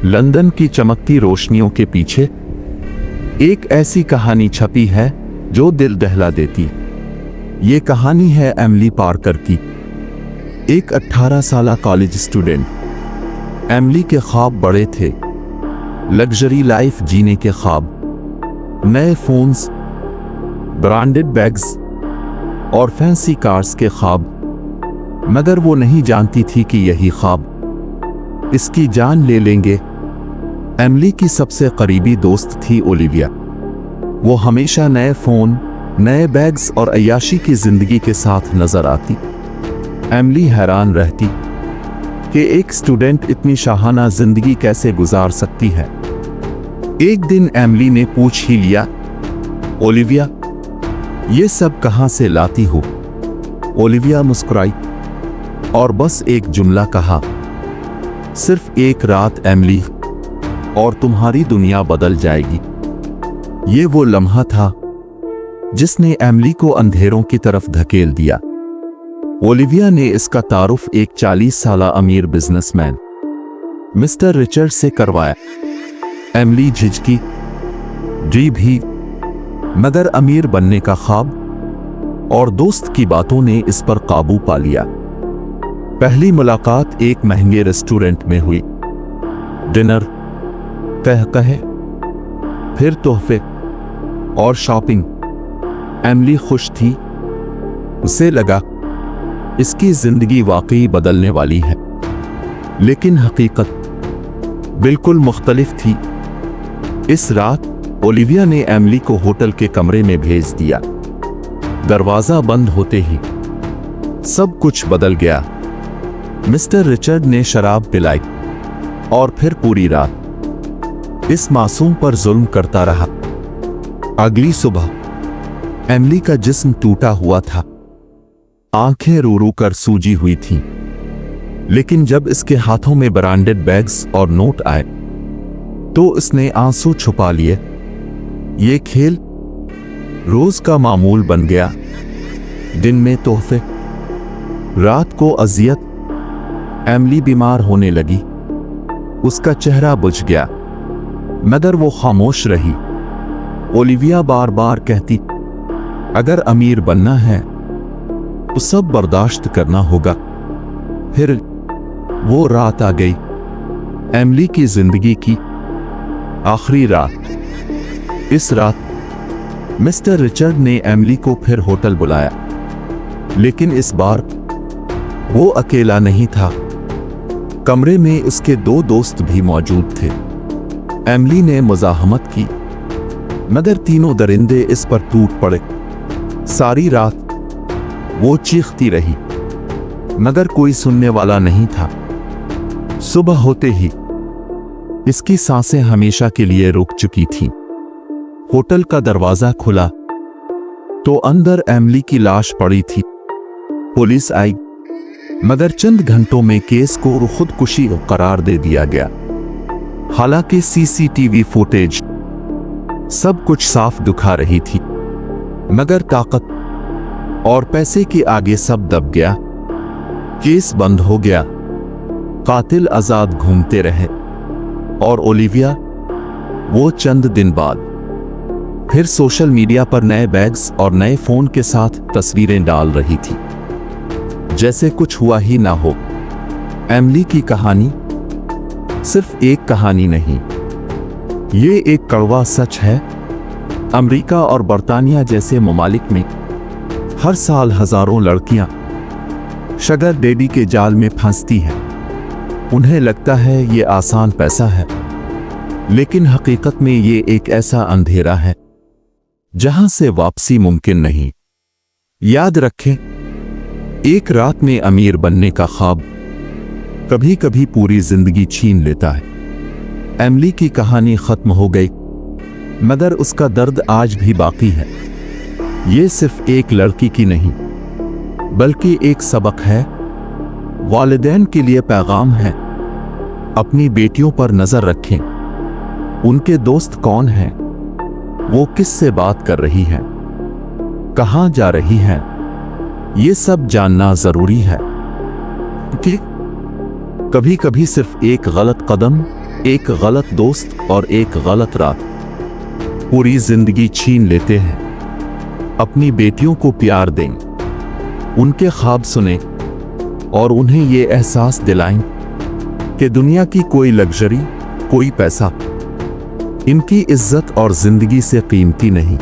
London की चमकती रोशनियों के पीछे एक ऐसी कहानी छपी है जो दिल दहला देती। ये कहानी है एमिली पार्कर की, एक 18 साल कॉलेज स्टूडेंट। एमिली के ख्वाब बड़े थे, लग्जरी लाइफ जीने के ख्वाब, नए फोन्स, ब्रांडेड बैग्स और फैंसी कार्स के ख्वाब। मगर वो नहीं जानती थी कि यही ख्वाब इसकी जान ले लेंगे। एमिली की सबसे करीबी दोस्त थी ओलिविया। वो हमेशा नए फोन, नए बैग्स और अय्याशी की जिंदगी के साथ नजर आती। एमिली हैरान रहती कि एक स्टूडेंट इतनी शाहाना जिंदगी कैसे गुजार सकती है। एक दिन एमिली ने पूछ ही लिया, ओलिविया, ये सब कहां से लाती हो? ओलिविया मुस्कुराई और बस एक जुमला कहा, सिर्फ एक रात एमिली, और तुम्हारी दुनिया बदल जाएगी। ये वो लम्हा था जिसने एमिली को अंधेरों की तरफ धकेल दिया। ओलिविया ने इसका तारुफ एक 40 साल अमीर बिजनेसमैन मिस्टर रिचर्ड से करवाया। एमिली झिझकी, जी भी, मगर अमीर बनने का ख्वाब और दोस्त की बातों ने इस पर काबू पा लिया। पहली मुलाकात एक महंगे रेस्टोरेंट में हुई। डिनर, कहे, फिर तोहफे और शॉपिंग। एमिली खुश थी। उसे लगा इसकी जिंदगी वाकई बदलने वाली है। लेकिन हकीकत बिल्कुल मुख्तलिफ थी। इस रात ओलिविया ने एमिली को होटल के कमरे में भेज दिया। दरवाजा बंद होते ही सब कुछ बदल गया। मिस्टर रिचर्ड ने शराब पिलाई और फिर पूरी रात इस मासूम पर जुल्म करता रहा। अगली सुबह एमिली का जिस्म टूटा हुआ था, आंखें रो रो कर सूजी हुई थीं। लेकिन जब इसके हाथों में ब्रांडेड बैग्स और नोट आए तो इसने आंसू छुपा लिए। ये खेल रोज का मामूल बन गया। दिन में तोहफे, रात को अजियत। एमिली बीमार होने लगी। उसका चेहरा बुझ गया, मगर वो खामोश रही। ओलिविया बार बार कहती, अगर अमीर बनना है तो सब बर्दाश्त करना होगा। फिर वो रात आ गई, एमिली की जिंदगी की आखिरी रात। इस रात मिस्टर रिचर्ड ने एमिली को फिर होटल बुलाया, लेकिन इस बार वो अकेला नहीं था। कमरे में उसके 2 दोस्त भी मौजूद थे। एमिली ने मुज़ाहमत की, मगर तीनों दरिंदे इस पर टूट पड़े। सारी रात वो चीखती रही, मगर कोई सुनने वाला नहीं था। सुबह होते ही इसकी सांसें हमेशा के लिए रुक चुकी थीं। होटल का दरवाजा खुला तो अंदर एमिली की लाश पड़ी थी। पुलिस आई, मगर चंद घंटों में केस को खुदकुशी करार दे दिया गया। हालांकि सीसीटीवी फुटेज सब कुछ साफ दिखा रही थी, मगर ताकत और पैसे के आगे सब दब गया। केस बंद हो गया। कातिल आजाद घूमते रहे और ओलिविया वो चंद दिन बाद फिर सोशल मीडिया पर नए बैग्स और नए फोन के साथ तस्वीरें डाल रही थी, जैसे कुछ हुआ ही ना हो। एमिली की कहानी सिर्फ एक कहानी नहीं, ये एक कड़वा सच है। अमेरिका और बर्तानिया जैसे ममालिक में हर साल हजारों लड़कियां शुगर डैडी के जाल में फंसती हैं। उन्हें लगता है ये आसान पैसा है, लेकिन हकीकत में ये एक ऐसा अंधेरा है जहां से वापसी मुमकिन नहीं। याद रखें, एक रात में अमीर बनने का ख्वाब कभी कभी पूरी जिंदगी छीन लेता है। एमिली की कहानी खत्म हो गई, मगर उसका दर्द आज भी बाकी है। ये सिर्फ एक लड़की की नहीं, बल्कि एक सबक है, वालिदैन के लिए पैगाम है। अपनी बेटियों पर नजर रखें। उनके दोस्त कौन हैं? वो किस से बात कर रही हैं? कहां जा रही हैं? ये सब जानना जरूरी है। कि कभी कभी सिर्फ एक गलत कदम एक गलत दोस्त और एक गलत रात पूरी जिंदगी छीन लेते हैं। अपनी बेटियों को प्यार दें, उनके ख्वाब सुने और उन्हें ये एहसास दिलाएं कि दुनिया की कोई लग्जरी, कोई पैसा इनकी इज्जत और जिंदगी से कीमती नहीं।